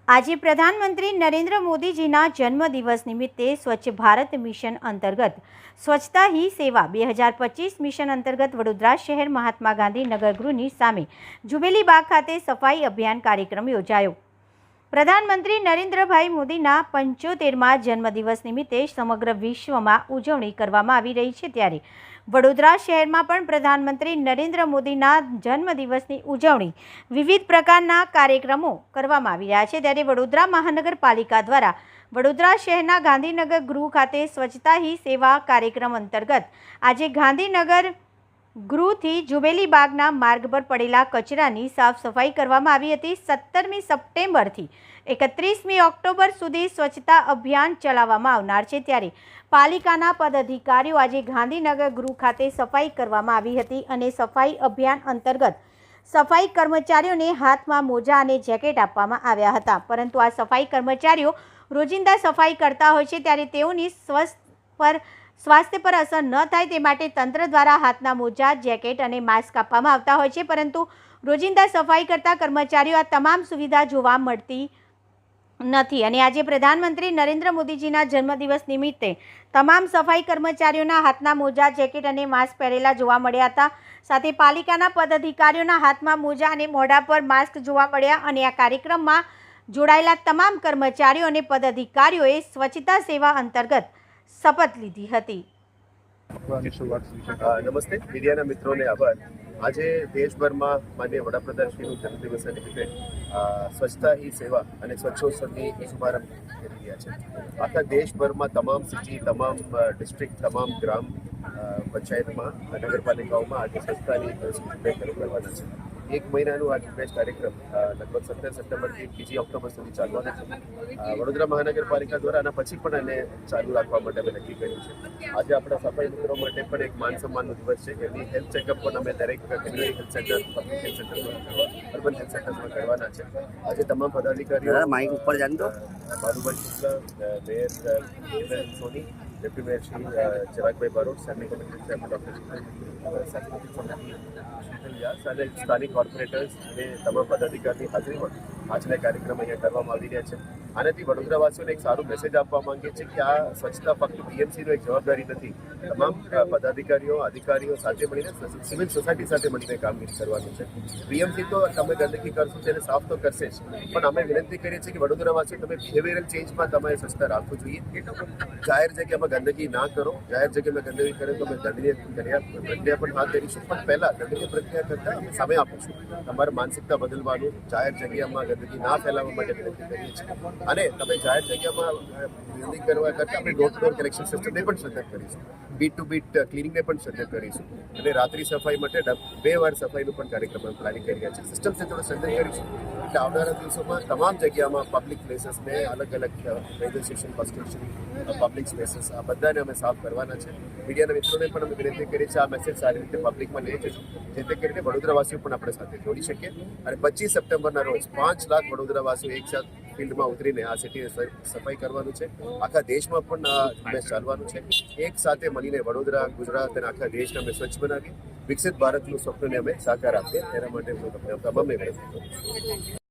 આજે પ્રધાનમંત્રી નરેન્દ્ર મોદીજીના જન્મદિવસ નિમિત્તે સ્વચ્છ ભારત મિશન અંતર્ગત સ્વચ્છતા હી સેવા 2025 મિશન અંતર્ગત વડોદરા શહેર મહાત્મા ગાંધી નગરગૃહની સામે જુબેલી બાગ ખાતે સફાઈ અભિયાન કાર્યક્રમ યોજાયો। પ્રધાનમંત્રી નરેન્દ્રભાઈ મોદીના 75મા જન્મદિવસ નિમિત્તે સમગ્ર વિશ્વમાં ઉજવણી કરવામાં આવી રહી છે, ત્યારે વડોદરા શહેરમાં પણ પ્રધાનમંત્રી નરેન્દ્ર મોદીના જન્મદિવસની ઉજવણી વિવિધ પ્રકારના કાર્યક્રમો કરવામાં આવી રહ્યા છે। ત્યારે વડોદરા મહાનગરપાલિકા દ્વારા વડોદરા શહેરના ગાંધીનગર ગૃહ ખાતે સ્વચ્છતા હી સેવા કાર્યક્રમ અંતર્ગત આજે ગાંધીનગર ગૃહથી જુબેલી બાગના માર્ગ પર પડેલા કચરાની સાફ સફાઈ કરવામાં આવી હતી। 17મી સપ્ટેમ્બરથી 31મી ઓક્ટોબર સુધી સ્વચ્છતા અભિયાન ચલાવવામાં આવનાર છે, ત્યારે પાલિકાના પદાધિકારીઓ આજે ગાંધીનગર ગૃહ ખાતે સફાઈ કરવામાં આવી હતી અને સફાઈ અભિયાન અંતર્ગત સફાઈ કર્મચારીઓને હાથમાં મોજા અને જેકેટ આપવામાં આવ્યા હતા, પરંતુ આ સફાઈ કર્મચારીઓ રોજિંદા સફાઈ કરતા હોય છે, ત્યારે તેઓની સ્વાસ્થ્ય પર અસર ન થાય તે માટે તંત્ર દ્વારા હાથના મોજા, જેકેટ અને માસ્ક આપવામાં આવતા હોય છે, પરંતુ રોજિંદા સફાઈ કરતા કર્મચારીઓ આ તમામ સુવિધા જોવા મળતી નથી। અને આજે પ્રધાનમંત્રી નરેન્દ્ર મોદીજીના જન્મદિવસ નિમિત્તે તમામ સફાઈ કર્મચારીઓના હાથના મોજા, જેકેટ અને માસ્ક પહેરેલા જોવા મળ્યા હતા। સાથે પાલિકાના પદાધિકારીઓના હાથમાં મોજા અને મોઢા પર માસ્ક જોવા મળ્યા અને આ કાર્યક્રમમાં જોડાયેલા તમામ કર્મચારીઓ અને પદાધિકારીઓએ સ્વચ્છતા સેવા અંતર્ગત શપથ લીધી હતી। નમસ્તે, મીડિયાના મિત્રોને આભાર। આજે દેશભરમાં માનનીય વડાપ્રધાનશ્રીનું જન્મદિવસ નિમિત્તે સ્વચ્છતા હી સેવા અને સ્વચ્છોત્સવની શુભારંભ કરી રહ્યા છે। આખા દેશભરમાં તમામ સિટી, તમામ ડિસ્ટ્રિક્ટ, તમામ ગ્રામ પંચાયતમાં, નગરપાલિકાઓમાં આજે સ્વચ્છતાની કરવાના છે। 1 મહિનાનું આ ઝુંબેશ કાર્યક્રમ લગભગ 17 સપ્ટેમ્બરથી 2 ઓક્ટોબર સુધી ચાલવાનો છે। વડોદરા મહાનગરપાલિકા દ્વારા આના પછી પણ એને ચાલુ રાખવા માટે અમે નક્કી કર્યું છે। આજે આપણા સફાઈ મિત્રો માટે પણ એક માન સન્માનનો દિવસ છે, એની હેલ્થ ચેકઅપ પણ અમે દરેક કેન્દ્રીય હેલ્થ સેન્ટર, પબ્લિક હેલ્થ સેન્ટરમાં, અર્બન હેલ્થ સેન્ટરમાં કરવાના છે। આજે તમામ પદાધિકારીઓ માઇક ઉપર જાણતો બાલુભાઈ શુક્લા, મેયર સોની, ડેપ્યુટી મેયર શ્રી ચિરાગભાઈ બારોટ, સેમી કલેક્ટર સાહેબ ડૉક્ટર અને સ્થાનિક કોર્પોરેટર્સ અને તમામ પદાધિકારીની હાજરીમાં આજના કાર્યક્રમ અહીંયા કરવામાં આવી રહ્યા છે। આનાથી વડોદરાવાસીઓને એક સારું મેસેજ આપવા માંગીએ છીએ કે આ સ્વચ્છતા ફક્ત બીએમસીનો એક જવાબદારી નથી, તમામ પદાધિકારીઓ, અધિકારીઓ સાથે મળીને સિવિલ સોસાયટી સાથે મળીને કામગીરી કરવાની છે। બીએમસી તો તમે ગંદકી કરશો તેને સાફ તો કરશે જ, પણ અમે વિનંતી કરીએ છીએ કે વડોદરાવાસીઓ તમે બિહેવિયરલ ચેન્જમાં તમારે સ્વચ્છતા રાખવું જોઈએ। જાહેર જગ્યામાં ગંદકી ના કરો, જાહેર જગ્યામાં ગંદકી કરે તો અમે દંડનીય પ્રક્રિયા પણ હાથ ધરીશું, પણ પહેલાં દંડનીય પ્રક્રિયા કરતાં સામે આપીશું। તમારે માનસિકતા બદલવાનું, જાહેર જગ્યામાં ગંદકી ના ફેલાવવા માટે વિનંતી કરીએ છીએ। અને તમે જાહેર જગ્યામાં ગંદકી કરવા કરતાં આપણે ડોર ટુ ડોર કલેક્શન સિસ્ટમને પણ સજ્જ કરીશું, બીટ ટુ બીટ ક્લિનિંગને પણ સજ્જ કરીશું, અને રાત્રિ સફાઈ માટે 2 વાર સફાઈનું પણ કાર્યક્રમ પ્લાનિંગ કરી રહ્યા છીએ। સિસ્ટમ સાથે થોડું સજ્જ કરીશું એટલે આવનારા દિવસોમાં તમામ જગ્યામાં પબ્લિક પ્લેસીસને, અલગ અલગ railway station, bus station, public spaces આ બધાને અમે સાફ કરવાના છે। મીડિયાના મિત્રોને પણ અમે વિનંતી કરીએ છીએ આ મેસેજ સારી રીતે પબ્લિકમાં લઈ જશું, જેથી કરીને વડોદરાવાસીઓ પણ આપણે સાથે જોડી શકીએ અને 25 સપ્ટેમ્બરના રોજ 5 લાખ વડોદરાવાસીઓ એકસાથ ફિલ્ડમાં ઉતરીને આ સિટીને સફાઈ કરવાનું છે। આખા દેશમાં પણ આ ઝુંબેશ ચાલવાનું છે। એક સાથે મળીને વડોદરા, ગુજરાત અને આખા દેશને અમે સ્વચ્છ બનાવીએ, વિકસિત ભારતનું સ્વપ્નને અમે સાકાર આપીએ, તેના માટે હું તમને તમામને વિનંતી કરું છું।